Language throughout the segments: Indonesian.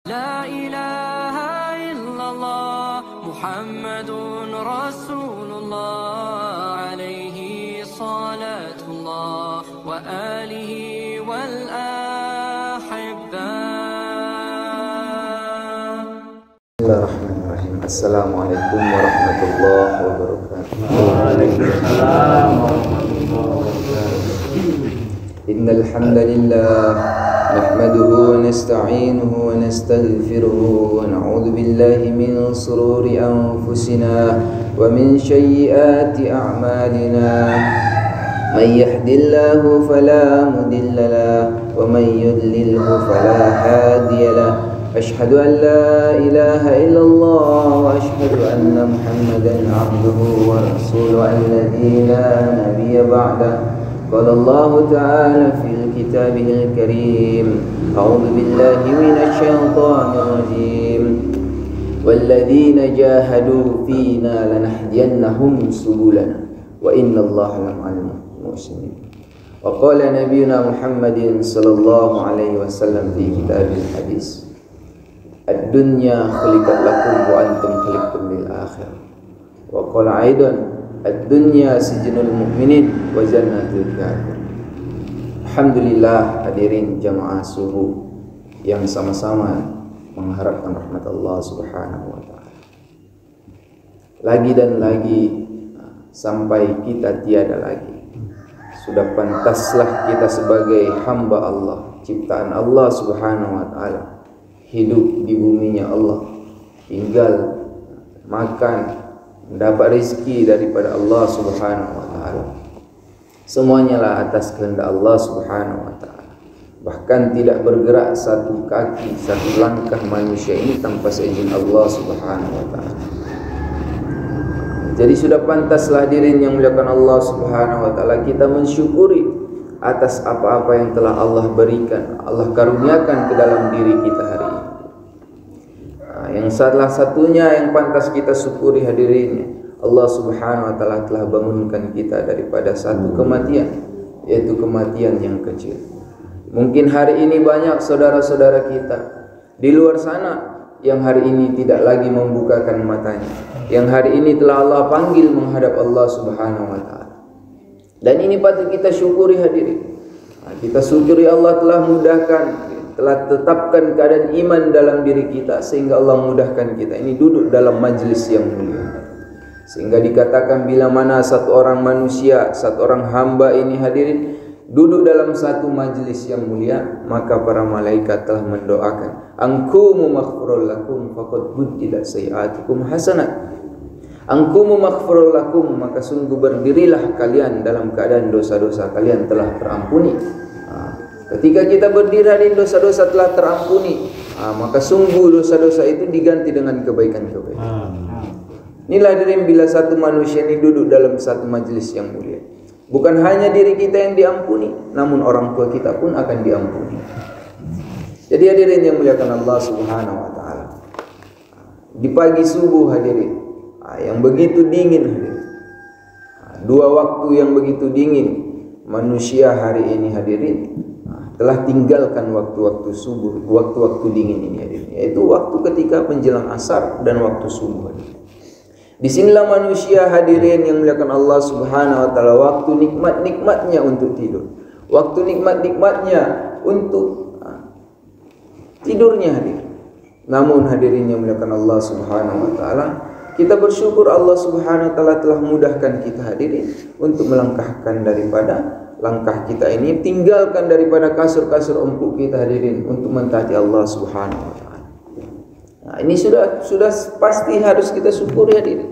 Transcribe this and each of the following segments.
لا إله إلا الله محمد رسول الله عليه صلاة الله وآله والأحبة. بسم الله الرحمن الرحيم. السلام عليكم ورحمة الله وبركاته. Waalaikumsalam warahmatullahi wabarakatuh. إن الحمد لله نحمده ونستعينه ونستغفره ونعوذ بالله من شرور أنفسنا ومن سيئات أعمالنا من يهد الله فلا مضل له ومن يضلله فلا هادي له أشهد أن لا إله إلا الله وأشهد أن محمدا عبده ورسوله الذي لا نبي بعده. قال الله تعالى في كتابه الكريم أعوذ بالله من الشيطان الرجيم والذين جاهدوا فينا لنهدينهم سبلنا وإن الله لمع المحسنين. وقال نبينا محمد صلى الله عليه وسلم في كتاب الحديث الدنيا خلقت لكم وأنتم خلقتم للآخرة. وقال أيضا ad-dunya sijnul mu'minin wa jannatul kafir. Alhamdulillah, hadirin jamaah subuh yang sama-sama mengharapkan rahmat Allah Subhanahu wa taala. Lagi dan lagi sampai kita tiada lagi. Sudah pantaslah kita sebagai hamba Allah, ciptaan Allah Subhanahu wa taala, hidup di buminya Allah, tinggal, makan, mendapat rezeki daripada Allah Subhanahu wa taala. Semuanya lah atas kehendak Allah Subhanahu wa taala. Bahkan tidak bergerak satu kaki, satu langkah manusia ini tanpa seizin Allah Subhanahu wa taala. Jadi sudah pantaslah hadirin yang muliakan Allah Subhanahu wa taala kita mensyukuri atas apa-apa yang telah Allah berikan, Allah karuniakan ke dalam diri kita hari ini. Yang salah satunya yang pantas kita syukuri hadirin, Allah Subhanahu wa taala telah bangunkan kita daripada satu kematian, yaitu kematian yang kecil. Mungkin hari ini banyak saudara-saudara kita di luar sana yang hari ini tidak lagi membukakan matanya, yang hari ini telah Allah panggil menghadap Allah Subhanahu wa taala. Dan ini patut kita syukuri hadirin. Kita syukuri Allah telah mudahkan, telah tetapkan keadaan iman dalam diri kita sehingga Allah mudahkan kita ini duduk dalam majlis yang mulia. Sehingga dikatakan bila mana satu orang manusia, satu orang hamba ini hadirin duduk dalam satu majlis yang mulia, maka para malaikat telah mendoakan, "Ankumu maghfurul lakum faqad buddilat sayiatikum hasanat." Ankumu maghfurul lakum, maka sungguh berdirilah kalian dalam keadaan dosa-dosa kalian telah terampuni. Ketika kita berdiri dosa-dosa telah terampuni, maka sungguh dosa-dosa itu diganti dengan kebaikan-kebaikan. Inilah hadirin bila satu manusia ini duduk dalam satu majlis yang mulia. Bukan hanya diri kita yang diampuni, namun orang tua kita pun akan diampuni. Jadi hadirin yang muliakan Allah Subhanahu wa taala. Di pagi subuh hadirin, yang begitu dingin hadirin. Dua waktu yang begitu dingin, manusia hari ini hadirin telah tinggalkan waktu-waktu subuh, waktu-waktu dingin ini hadirin, yaitu waktu ketika menjelang asar dan waktu subuh hadirin. Disinilah manusia hadirin yang muliakan Allah Subhanahu wa taala waktu nikmat-nikmatnya untuk tidur, waktu nikmat-nikmatnya untuk tidurnya hadirin. Namun hadirin yang muliakan Allah Subhanahu wa taala, kita bersyukur Allah Subhanahu wa taala telah mudahkan kita hadirin untuk melangkahkan daripada langkah kita ini, tinggalkan daripada kasur-kasur empuk kita hadirin untuk mentaati Allah Subhanahu wa taala. Nah, ini sudah pasti harus kita syukuri hadirin.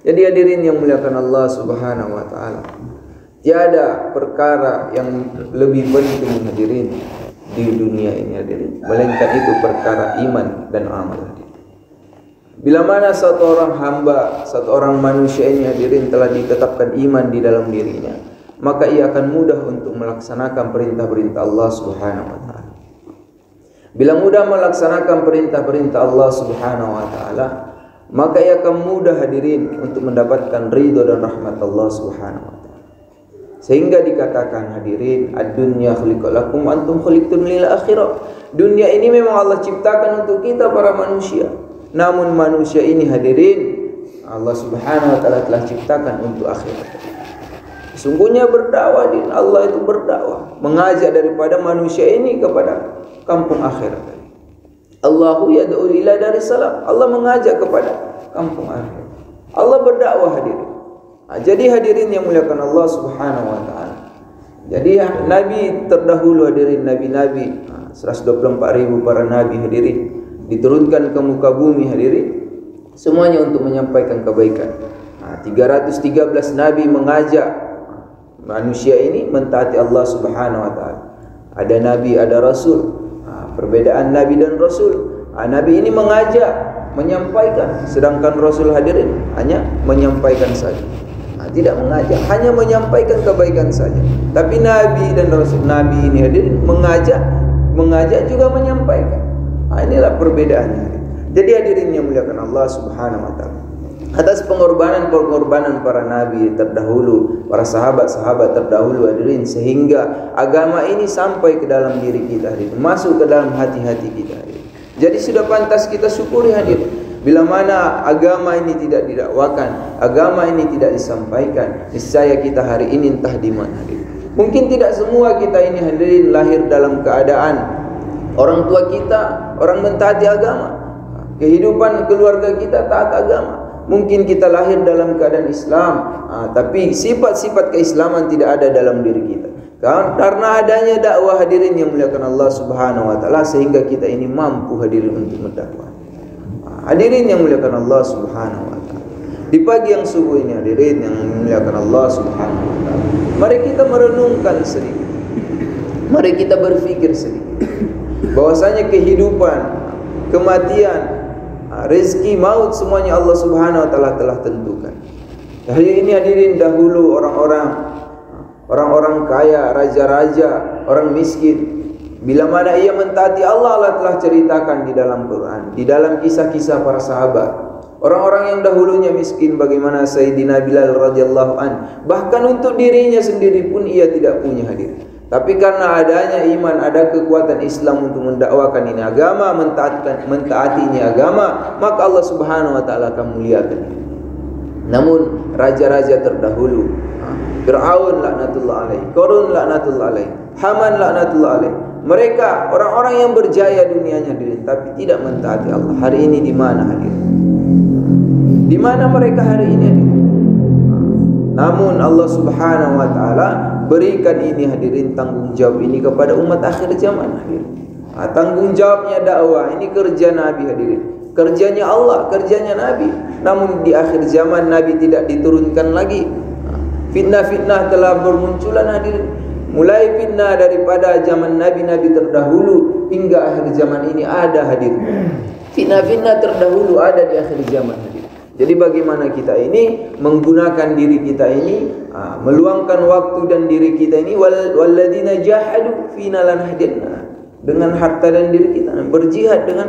Jadi hadirin yang muliakan Allah Subhanahu wa taala, tiada perkara yang lebih penting hadirin di dunia ini hadirin, melainkan itu perkara iman dan amal hadirin. Bila mana satu orang hamba, satu orang manusia ini hadirin telah ditetapkan iman di dalam dirinya, maka ia akan mudah untuk melaksanakan perintah-perintah Allah Subhanahu wa taala. Bila mudah melaksanakan perintah-perintah Allah Subhanahu wa taala, maka ia akan mudah hadirin untuk mendapatkan ridha dan rahmat Allah Subhanahu wa taala. Sehingga dikatakan hadirin, ad-dunya khuliqat lakum antum khuliqtum lil akhirah. Dunia ini memang Allah ciptakan untuk kita para manusia. Namun manusia ini hadirin, Allah Subhanahu wa taala telah ciptakan untuk akhirat. Sesungguhnya berdakwah din Allah itu berdakwah, mengajak daripada manusia ini kepada kampung akhirat. Allahu yad'u ila daris salam. Allah mengajak kepada kampung akhirat. Allah berdakwah hadirin. Jadi hadirin yang muliakan Allah Subhanahu wa taala. Jadi nabi terdahulu hadirin, nabi-nabi 124.000 para nabi hadirin diturunkan ke muka bumi hadirin, semuanya untuk menyampaikan kebaikan. 313 nabi mengajak manusia ini mentaati Allah Subhanahu wa taala. Ada nabi, ada rasul. Perbedaan nabi dan rasul. Nabi ini mengajak, menyampaikan, sedangkan rasul hadirin hanya menyampaikan saja. Tidak mengajak, hanya menyampaikan kebaikan saja. Tapi nabi dan rasul, nabi ini hadirin mengajak juga menyampaikan. Inilah perbedaannya. Jadi hadirin yang muliakan Allah Subhanahu wa taala, atas pengorbanan para nabi terdahulu, para sahabat-sahabat terdahulu hadirin, sehingga agama ini sampai ke dalam diri kita hadirin, masuk ke dalam hati-hati kita hadirin. Jadi sudah pantas kita syukuri hadirin. Bila mana agama ini tidak didakwakan, agama ini tidak disampaikan, niscaya kita hari ini entah di mana hadirin. Mungkin tidak semua kita ini hadirin lahir dalam keadaan orang tua kita orang mentaati agama, kehidupan keluarga kita taat agama. Mungkin kita lahir dalam keadaan Islam, tapi sifat-sifat keislaman tidak ada dalam diri kita. Karena adanya dakwah hadirin yang muliakan Allah Subhanahu wa taala, sehingga kita ini mampu hadirin untuk mendakwah. Hadirin yang muliakan Allah Subhanahu wa taala, di pagi yang subuh ini hadirin yang muliakan Allah Subhanahu wa taala, mari kita merenungkan sedikit, mari kita berpikir sedikit bahwasanya kehidupan, kematian, rezeki, maut, semuanya Allah Subhanahu wa taala telah tentukan. Hari ini hadirin, dahulu orang-orang kaya, raja-raja, orang miskin, bila mana ia mentaati Allah, Allah telah ceritakan di dalam Quran, di dalam kisah-kisah para sahabat. Orang-orang yang dahulunya miskin, bagaimana Sayyidina Bilal radhiyallahu an, bahkan untuk dirinya sendiri pun ia tidak punya hadirin. Tapi karena adanya iman, ada kekuatan Islam untuk mendakwakan ini agama, mentaati ini agama, maka Allah Subhanahu wa taala akan muliakan ini. Namun raja-raja terdahulu, Fir'aun laknatullah alaih, Qarun laknatullah alaih, Haman laknatullah alaih, mereka orang-orang yang berjaya dunianya hadirin, tapi tidak mentaati Allah. Hari ini di mana hadirin? Di mana mereka hari ini hadirin? Namun Allah Subhanahu wa taala berikan ini hadirin, tanggung jawab ini kepada umat akhir zaman hadirin. Tanggung jawabnya dakwah, ini kerja Nabi hadirin. Kerjanya Allah, kerjanya Nabi. Namun di akhir zaman Nabi tidak diturunkan lagi. Fitnah-fitnah telah bermunculan hadirin. Mulai fitnah daripada zaman nabi-nabi terdahulu hingga akhir zaman ini ada hadirin. Fitnah-fitnah terdahulu ada di akhir zaman hadirin. Jadi bagaimana kita ini menggunakan diri kita ini, meluangkan waktu dan diri kita ini, walladzina jahadu fina lanahdina, dengan harta dan diri kita, berjihad dengan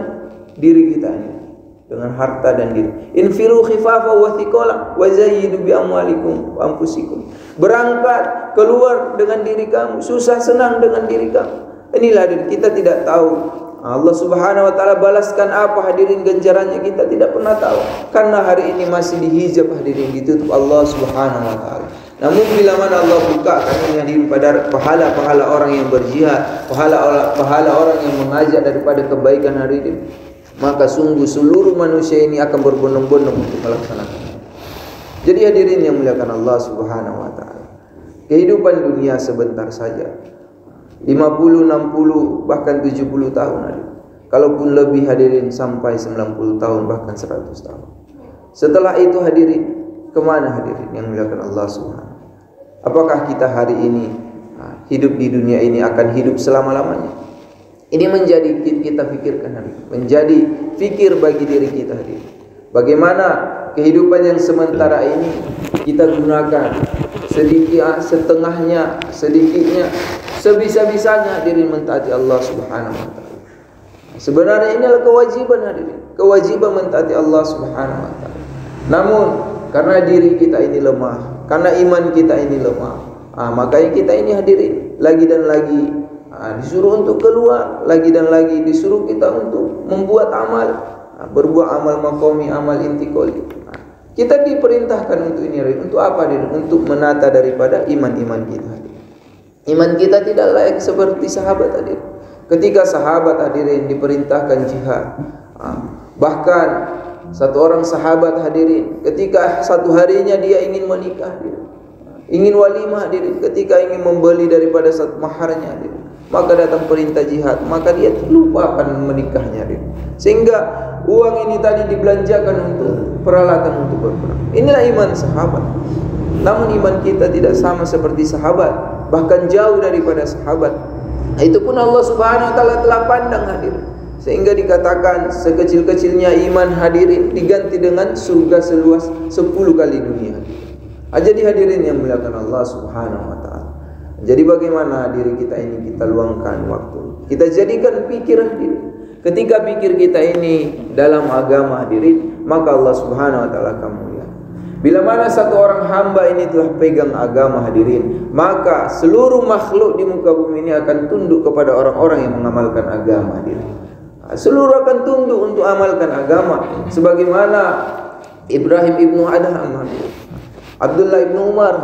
diri kita ini, dengan harta dan diri. Infiru khifafa wa thiqala wa zayyidu bi amwalikum wa anfusikum. Berangkat keluar dengan diri kamu, susah senang dengan diri kamu. Inilah hadirin, kita tidak tahu Allah Subhanahu wa taala balaskan apa hadirin ganjarannya, kita tidak pernah tahu. Karena hari ini masih dihijab hadirin, ditutup Allah Subhanahu wa taala. Namun bila mana Allah buka kami hadirin pada pahala-pahala orang yang berjihad, pahala orang yang mengajak daripada kebaikan hadirin, maka sungguh seluruh manusia ini akan berbondong-bondong untuk melaksanakan. Jadi hadirin yang muliakan Allah Subhanahu wa taala, kehidupan dunia sebentar saja, 50, 60, bahkan 70 tahun hadirin. Kalaupun lebih hadirin sampai 90 tahun, bahkan 100 tahun. Setelah itu hadirin, kemana hadirin yang muliakan Allah Subhanahu? Apakah kita hari ini hidup di dunia ini akan hidup selama-lamanya? Ini menjadi kita fikirkan hadirin, menjadi fikir bagi diri kita hadirin. Bagaimana kehidupan yang sementara ini kita gunakan sedikit, setengahnya, sedikitnya, sebisa-bisanya hadirin mentaati Allah Subhanahu wa taala. Sebenarnya inilah kewajiban hadirin, kewajiban mentaati Allah Subhanahu wa taala. Namun karena diri kita ini lemah, karena iman kita ini lemah, Makanya kita ini hadirin lagi dan lagi disuruh untuk keluar, lagi dan lagi disuruh kita untuk membuat amal, berbuat amal maqami, amal intiqali. Kita diperintahkan untuk ini, untuk apa? Untuk menata daripada iman-iman kita. Iman kita tidak layak seperti sahabat hadirin. Ketika sahabat hadirin diperintahkan jihad, bahkan satu orang sahabat hadirin ketika satu harinya dia ingin menikah, ingin walimah hadirin, ketika ingin membeli daripada satu maharnya hadirin, maka datang perintah jihad, maka dia lupa akan menikahnya hadirin. Sehingga uang ini tadi dibelanjakan untuk peralatan untuk berperang. Inilah iman sahabat. Namun iman kita tidak sama seperti sahabat, bahkan jauh daripada sahabat. Itu pun Allah Subhanahu wa taala telah pandang hadirin. Sehingga dikatakan sekecil-kecilnya iman hadirin diganti dengan surga seluas 10 kali dunia. Jadi hadirin yang dimuliakan Allah Subhanahu wa taala. Jadi bagaimana diri kita ini kita luangkan waktu. Kita jadikan pikir hadirin. Ketika pikir kita ini dalam agama hadirin, maka Allah Subhanahu wa taala akan mulia. Bila mana satu orang hamba ini telah pegang agama hadirin, maka seluruh makhluk di muka bumi ini akan tunduk kepada orang-orang yang mengamalkan agama hadirin. Seluruh akan tunduk untuk amalkan agama, sebagaimana Ibrahim ibnu Adham, Abdullah ibnu Umar.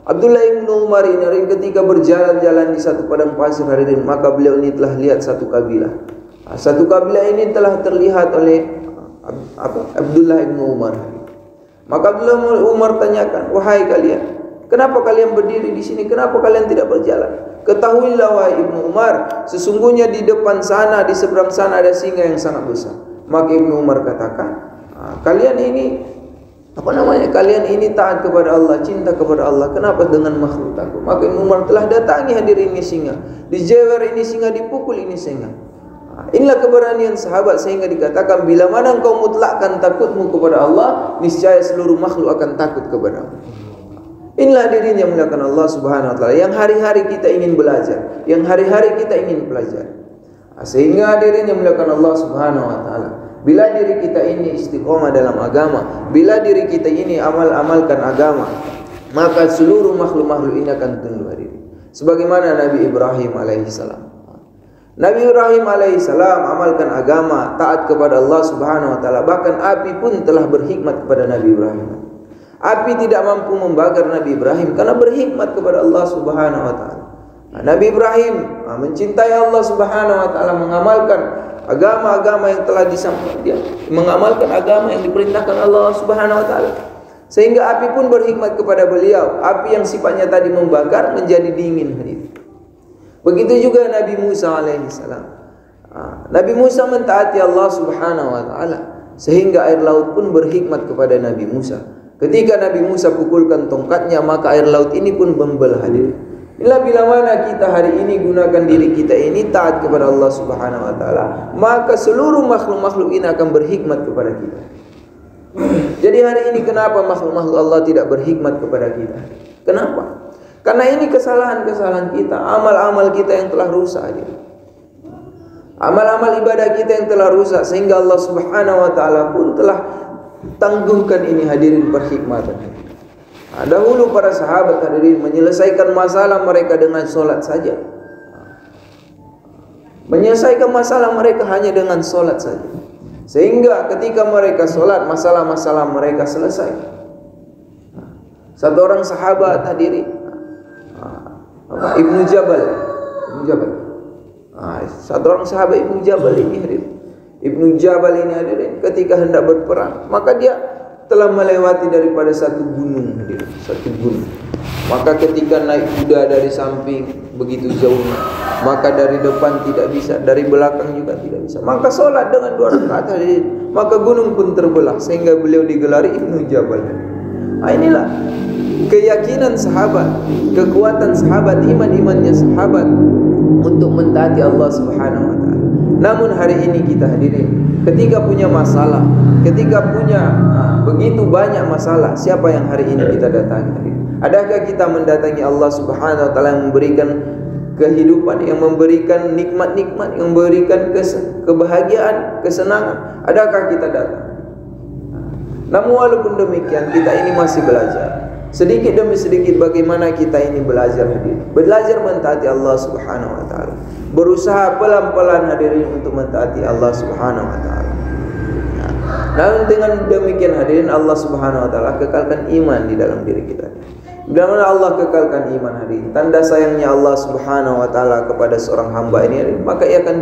Abdullah ibnu Umar ini ketika berjalan-jalan di satu padang pasir hadirin, maka beliau ini telah lihat satu kabilah. Satu kabilah ini telah terlihat oleh Abdullah ibnu Umar. Maka Abdullah Umar tanyakan, wahai kalian, kenapa kalian berdiri di sini? Kenapa kalian tidak berjalan? Ketahuilah wahai Ibnu Umar, sesungguhnya di depan sana, di seberang sana ada singa yang sangat besar. Maka Ibnu Umar katakan, kalian ini kalian ini taat kepada Allah, cinta kepada Allah. Kenapa dengan makhluk takut? Maka Ibnu Umar telah datangi hadirin ini singa, dijewer ini singa, dipukul ini singa. Inilah keberanian sahabat, sehingga dikatakan bila mana engkau mutlakkan takutmu kepada Allah, niscaya seluruh makhluk akan takut kepada Allah. Inilah hadirin yang dimuliakan Allah Subhanahu wa taala, yang hari-hari kita ingin belajar, yang hari-hari kita ingin pelajari. Sehingga hadirin yang dimuliakan Allah Subhanahu wa taala, bila diri kita ini istiqomah dalam agama, bila diri kita ini amalkan agama, maka seluruh makhluk-makhluk ini akan tunduk hadirin. Sebagaimana Nabi Ibrahim alaihissalam. Nabi Ibrahim alaihissalam amalkan agama, taat kepada Allah Subhanahu wa taala. Bahkan api pun telah berhikmat kepada Nabi Ibrahim. Api tidak mampu membakar Nabi Ibrahim karena berhikmat kepada Allah Subhanahu wa taala. Nabi Ibrahim mencintai Allah Subhanahu wa taala, mengamalkan agama-agama yang telah disampaikan dia, mengamalkan agama yang diperintahkan Allah Subhanahu wa taala. Sehingga api pun berhikmat kepada beliau. Api yang sifatnya tadi membakar menjadi dingin hadirin. Begitu juga Nabi Musa alaihissalam. Nabi Musa mentaati Allah Subhanahu wa taala, sehingga air laut pun berhikmat kepada Nabi Musa. Ketika Nabi Musa pukulkan tongkatnya, maka air laut ini pun membelah hadirin. Inilah bila mana kita hari ini gunakan diri kita ini taat kepada Allah Subhanahu wa taala, maka seluruh makhluk-makhluk ini akan berhikmat kepada kita. Jadi hari ini kenapa makhluk-makhluk Allah tidak berhikmat kepada kita? Kenapa? Karena ini kesalahan-kesalahan kita, amal-amal kita yang telah rusak hadirin. Amal-amal ibadah kita yang telah rusak, sehingga Allah Subhanahu wa taala pun telah tangguhkan ini hadirin perhikmatan. Dahulu para sahabat hadirin menyelesaikan masalah mereka dengan solat saja. Menyelesaikan masalah mereka hanya dengan solat saja. Sehingga ketika mereka solat, masalah-masalah mereka selesai. Satu orang sahabat hadirin, Ibnu Jabal. Satu orang sahabat Ibnu Jabal ini hadirin. Ibnu Jabal ini hadirin ketika hendak berperang, maka dia telah melewati daripada satu gunung hadirin, satu gunung. Maka ketika naik kuda dari samping begitu jauhnya, maka dari depan tidak bisa, dari belakang juga tidak bisa. Maka solat dengan 2 rakaat hadirin, maka gunung pun terbelah, sehingga beliau digelari Ibnu Jabal. Inilah keyakinan sahabat, kekuatan sahabat, iman-imannya sahabat untuk mentaati Allah Subhanahu wa taala. Namun hari ini kita hadirin, ketika punya masalah, ketika punya begitu banyak masalah, siapa yang hari ini kita datangi? Adakah kita mendatangi Allah Subhanahu wa taala yang memberikan kehidupan, yang memberikan nikmat-nikmat, yang memberikan kebahagiaan, kesenangan? Adakah kita datang? Namun walaupun demikian, kita ini masih belajar. sedikit demi sedikit bagaimana kita ini belajar hadirin. Belajar mentaati Allah Subhanahu wa taala. Berusaha pelan-pelan hadirin untuk mentaati Allah Subhanahu wa taala. Namun dengan demikian hadirin, Allah Subhanahu wa taala kekalkan iman di dalam diri kita. Bila mana Allah kekalkan iman hadirin, tanda sayangnya Allah Subhanahu wa taala kepada seorang hamba ini hadirin, maka ia akan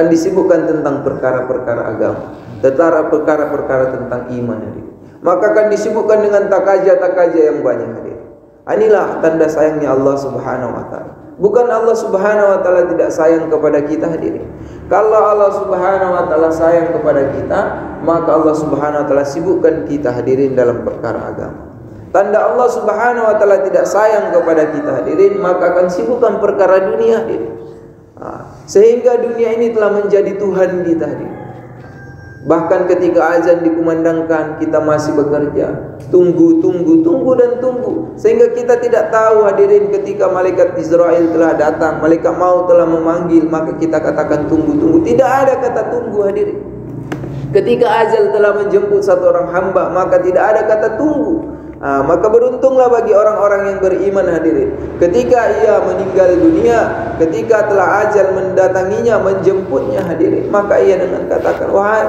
disibukkan tentang perkara-perkara agama, tentang perkara-perkara tentang iman hadirin. Maka akan disibukkan dengan takaja yang banyak hadirin. Inilah tanda sayangnya Allah Subhanahu wa taala. Bukan Allah Subhanahu wa taala tidak sayang kepada kita hadirin. Kalau Allah Subhanahu wa taala sayang kepada kita, maka Allah Subhanahu wa taala sibukkan kita hadirin dalam perkara agama. Tanda Allah Subhanahu wa taala tidak sayang kepada kita hadirin, maka akan sibukkan perkara dunia hadirin. Sehingga dunia ini telah menjadi Tuhan kita hadirin. Bahkan ketika azan dikumandangkan, kita masih bekerja, tunggu dan tunggu, sehingga kita tidak tahu hadirin ketika malaikat Israel telah datang, malaikat maut telah memanggil, maka kita katakan tunggu. Tidak ada kata tunggu hadirin. Ketika ajal telah menjemput satu orang hamba, maka tidak ada kata tunggu. Maka beruntunglah bagi orang-orang yang beriman hadirin. Ketika ia meninggal dunia, ketika telah ajal mendatanginya, menjemputnya hadirin, maka ia dengan katakan, wahai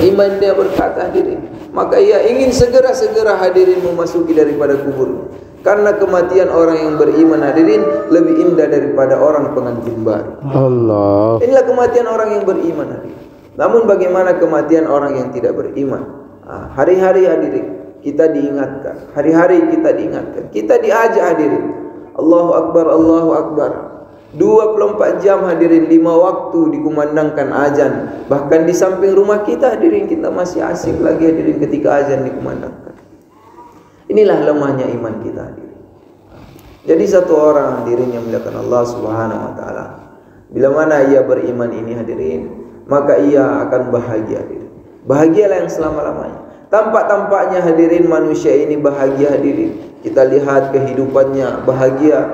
iman, dia berkata hadirin, maka ia ingin segera hadirin memasuki daripada kubur. Karena kematian orang yang beriman hadirin lebih indah daripada orang pengantin baru. Allah. Inilah kematian orang yang beriman hadirin. Namun bagaimana kematian orang yang tidak beriman? Hari-hari hadirin kita diingatkan, hari-hari kita diingatkan, kita diajak hadirin. Allahu Akbar, Allahu Akbar. 24 jam hadirin, 5 waktu dikumandangkan azan. Bahkan di samping rumah kita hadirin, kita masih asik lagi hadirin ketika azan dikumandangkan. Inilah lemahnya iman kita hadirin. Jadi satu orang hadirin yang muliakan Allah Subhanahu wa taala, bila mana ia beriman ini hadirin, maka ia akan bahagia hadirin. Bahagialah yang selama-lamanya. Tampak-tampaknya hadirin manusia ini bahagia hadirin. Kita lihat kehidupannya bahagia.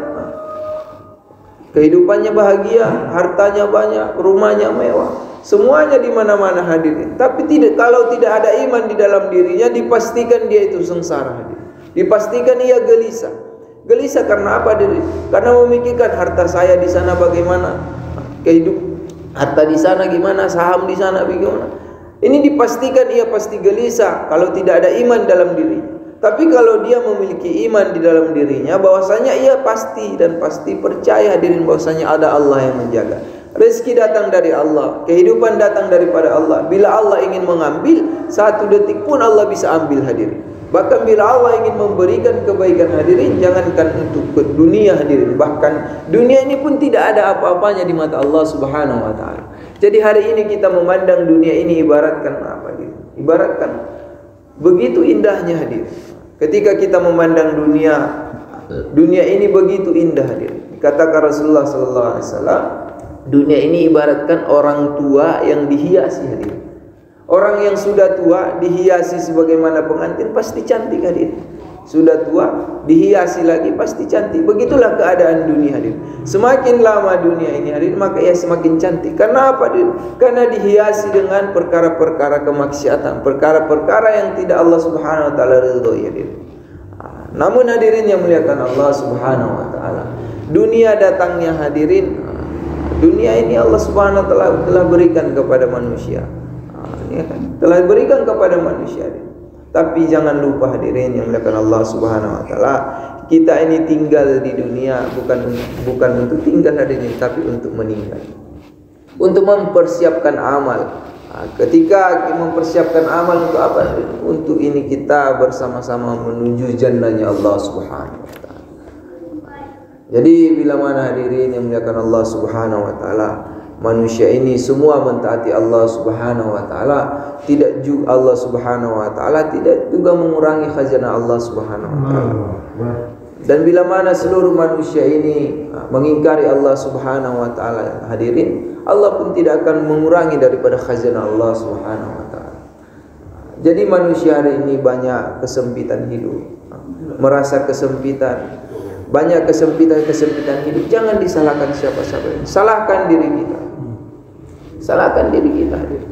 Kehidupannya bahagia, hartanya banyak, rumahnya mewah. Semuanya di mana-mana hadirin. Tapi kalau tidak ada iman di dalam dirinya, dipastikan dia itu sengsara hadirin. Dipastikan ia gelisah. Gelisah karena apa hadirin? Karena memikirkan harta saya di sana bagaimana? Harta di sana gimana? Saham di sana bagaimana? Ini dipastikan ia pasti gelisah kalau tidak ada iman dalam diri. Tapi kalau dia memiliki iman di dalam dirinya, bahwasanya ia pasti percaya hadirin bahwasanya ada Allah yang menjaga. Rezeki datang dari Allah, kehidupan datang daripada Allah. Bila Allah ingin mengambil, 1 detik pun Allah bisa ambil hadirin. Bahkan bila Allah ingin memberikan kebaikan hadirin, jangankan untuk dunia hadirin, bahkan dunia ini pun tidak ada apa-apanya di mata Allah Subhanahu wa taala. Jadi hari ini kita memandang dunia ini ibaratkan apa hadirin? Ibaratkan begitu indahnya hadirin. Ketika kita memandang dunia ini begitu indah hadirin. Katakan Rasulullah sallallahu alaihi wasallam, dunia ini ibaratkan orang tua yang dihiasi hadirin. Orang yang sudah tua dihiasi sebagaimana pengantin pasti cantik hadirin. Sudah tua dihiasi lagi pasti cantik. Begitulah keadaan dunia hadirin. Semakin lama dunia ini hadirin, maka ia semakin cantik. Karena apa hadirin? Karena dihiasi dengan perkara-perkara kemaksiatan, perkara-perkara yang tidak Allah Subhanahu wa taala ridhoi hadirin. Namun hadirin yang muliakan Allah Subhanahu wa taala, dunia datangnya hadirin, dunia ini Allah Subhanahu wa taala telah berikan kepada manusia. Telah berikan kepada manusia hadirin. Tapi jangan lupa hadirin yang dimuliakan Allah Subhanahu wa taala, kita ini tinggal di dunia bukan untuk tinggal hadirin, tapi untuk meninggal. Untuk mempersiapkan amal. Ketika mempersiapkan amal untuk apa? Untuk ini kita bersama-sama menuju jannahnya Allah Subhanahu wa taala. Jadi bila mana hadirin yang dimuliakan Allah Subhanahu wa taala, manusia ini semua mentaati Allah Subhanahu wa taala, tidak juga Allah Subhanahu wa taala tidak juga mengurangi khazanah Allah Subhanahu wa taala. Dan bila mana seluruh manusia ini mengingkari Allah Subhanahu wa taala hadirin, Allah pun tidak akan mengurangi daripada khazanah Allah Subhanahu wa taala. Jadi manusia hari ini banyak kesempitan hidup, merasa kesempitan, banyak kesempitan hidup. Jangan disalahkan siapa-siapa, salahkan diri kita. Salahkan diri kita hadirin.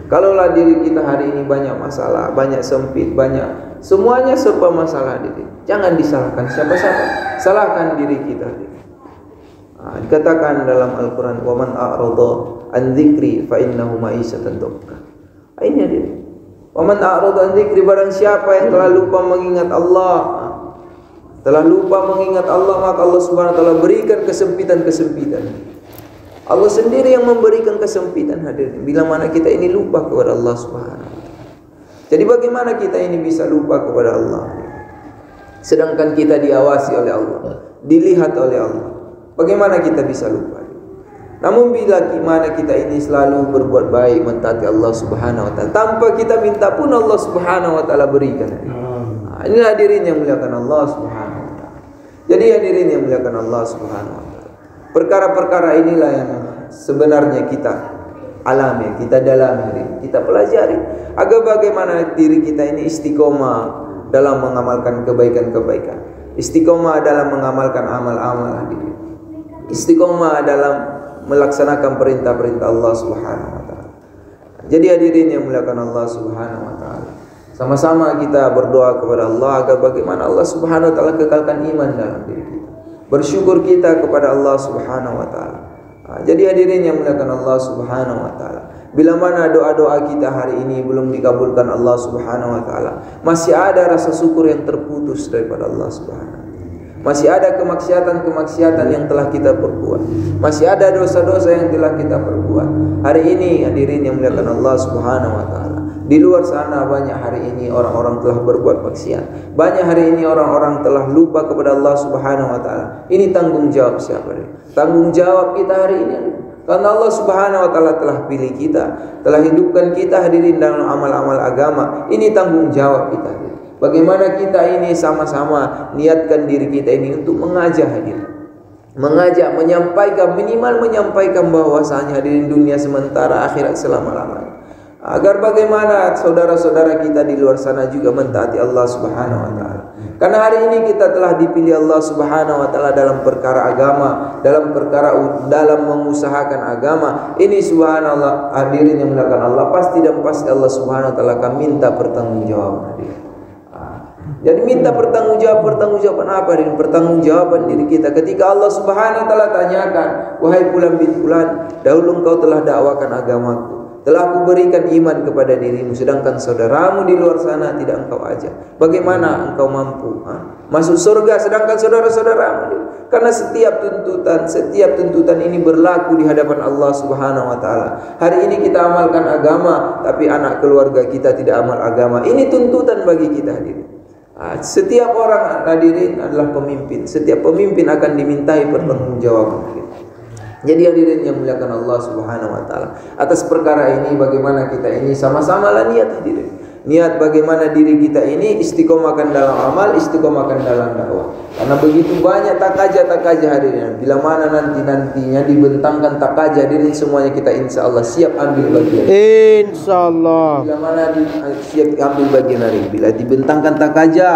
Kalaulah diri kita hari ini banyak masalah, banyak sempit, banyak Semuanya serba masalah hadirin. Jangan disalahkan siapa-siapa, salahkan diri kita hadirin. Dikatakan dalam Al-Quran, wa man a'rada an dzikri fa innahu ma'isyatan dhanka. Ini hadirin. Wa man a'rada an dzikri, barang siapa yang telah lupa mengingat Allah, telah lupa mengingat Allah, maka Allah Subhanahu wa taala berikan kesempitan-kesempitan. Allah sendiri yang memberikan kesempitan hadirin. Bila mana kita ini lupa kepada Allah Subhanahu wa taala. Jadi bagaimana kita ini bisa lupa kepada Allah? Sedangkan kita diawasi oleh Allah, dilihat oleh Allah. Bagaimana kita bisa lupa? Namun bila mana kita ini selalu berbuat baik, mentaati Allah Subhanahu wa taala, tanpa kita minta pun Allah Subhanahu wa taala berikan. Inilah hadirin yang muliakan Allah Subhanahu wa taala. Jadi hadirin yang muliakan Allah Subhanahu wa taala. Perkara-perkara inilah yang sebenarnya kita alami, kita dalami, kita pelajari agar bagaimana diri kita ini istiqomah dalam mengamalkan kebaikan-kebaikan, istiqomah dalam mengamalkan amal-amal, istiqomah dalam melaksanakan perintah-perintah Allah Subhanahu wa taala. Jadi hadirin yang muliakan Allah Subhanahu wa taala, sama-sama kita berdoa kepada Allah agar bagaimana Allah Subhanahu wa taala kekalkan iman dalam diri kita. Bersyukur kita kepada Allah Subhanahu wa taala. Jadi hadirin yang muliakan Allah Subhanahu wa taala, bila mana doa-doa kita hari ini belum dikabulkan Allah Subhanahu wa taala, masih ada rasa syukur yang terputus daripada Allah Subhanahu wa taala. Masih ada kemaksiatan-kemaksiatan yang telah kita perbuat. Masih ada dosa-dosa yang telah kita perbuat. Hari ini hadirin yang muliakan Allah Subhanahu wa taala, di luar sana banyak hari ini orang-orang telah berbuat maksiat. Banyak hari ini orang-orang telah lupa kepada Allah Subhanahu wa taala. Ini tanggung jawab siapa? Tanggung jawab kita hari ini. Karena Allah Subhanahu wa taala telah pilih kita, telah hidupkan kita hadirin dalam amal-amal agama. Ini tanggung jawab kita. Bagaimana kita ini sama-sama niatkan diri kita ini untuk mengajak hadirin. Mengajak, menyampaikan, minimal menyampaikan bahwasanya hadirin dunia sementara, akhirat selama-lamanya. Agar bagaimana saudara-saudara kita di luar sana juga mentaati Allah Subhanahu wa taala. Karena hari ini kita telah dipilih Allah Subhanahu wa taala dalam perkara agama, dalam mengusahakan agama. Ini subhanallah hadirin yang muliakan Allah, pasti dan pasti Allah Subhanahu wa taala akan minta pertanggungjawaban hadirin. Jadi minta pertanggungjawaban apa? Dengan pertanggungjawaban diri kita. Ketika Allah Subhanahu wa taala tanyakan, wahai fulan bin fulan, dahulu engkau telah dakwakan agamaku, telah aku berikan iman kepada dirimu, sedangkan saudaramu di luar sana tidak engkau ajak. Bagaimana engkau mampu masuk surga sedangkan saudara-saudaramu? Karena setiap tuntutan ini berlaku di hadapan Allah Subhanahu wa taala. Hari ini kita amalkan agama, tapi anak keluarga kita tidak amal agama. Ini tuntutan bagi kita hadirin. Setiap orang hadirin adalah pemimpin. Setiap pemimpin akan dimintai pertanggungjawaban. Jadi hadirin yang muliakan Allah Subhanahu wa taala, atas perkara ini bagaimana kita ini sama-sama lah niat hadirin. Niat bagaimana diri kita ini istiqomahkan dalam amal, istiqomahkan dalam dakwah. Karena begitu banyak takaja hadirin. Bila mana nantinya dibentangkan takaja hadirin, semuanya kita insyaallah siap ambil bagian. Insyaallah. Bila mana siap ambil bagian hari. Bila dibentangkan takaja,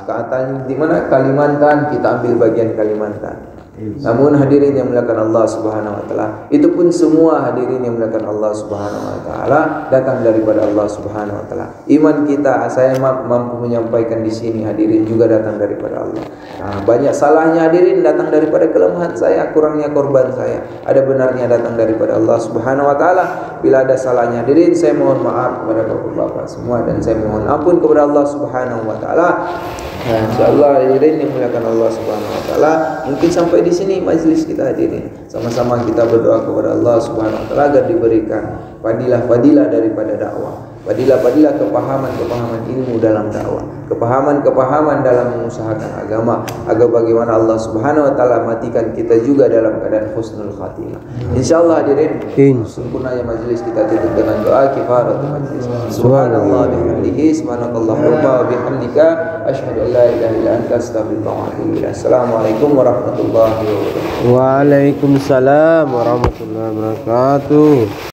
katanya di mana Kalimantan, kita ambil bagian Kalimantan. Namun hadirin yang muliakan Allah Subhanahu wa taala, itu pun semua hadirin yang muliakan Allah Subhanahu wa taala datang daripada Allah Subhanahu wa taala. Iman kita, saya mampu menyampaikan di sini hadirin, juga datang daripada Allah. Banyak salahnya hadirin datang daripada kelemahan saya, kurangnya korban saya. Ada benarnya datang daripada Allah Subhanahu wa taala. Bila ada salahnya hadirin, saya mohon maaf kepada bapak-bapak semua dan saya mohon ampun kepada Allah Subhanahu wa taala. Insyaallah hadirin yang muliakan Allah Subhanahu wa taala, mungkin sampai di sini majelis kita hadirin. Sama-sama kita berdoa kepada Allah Subhanahu wa taala agar diberikan fadilah daripada dakwah, fadilah kepahaman ilmu dalam dakwah, kepahaman dalam mengusahakan agama, agar bagaimana Allah Subhanahu wa taala matikan kita juga dalam keadaan husnul khatimah. Insyaallah hadirin, sempurnanya majelis kita tutup dengan doa kifaratul majlis. Subhanallah bihamdihi, subhanakallahumma wa bihamdika, asyhadu an la ilaha illa anta, astaghfiruka wa atubu ilaik. Assalamualaikum warahmatullahi wabarakatuh. Waalaikumsalam warahmatullahi wabarakatuh.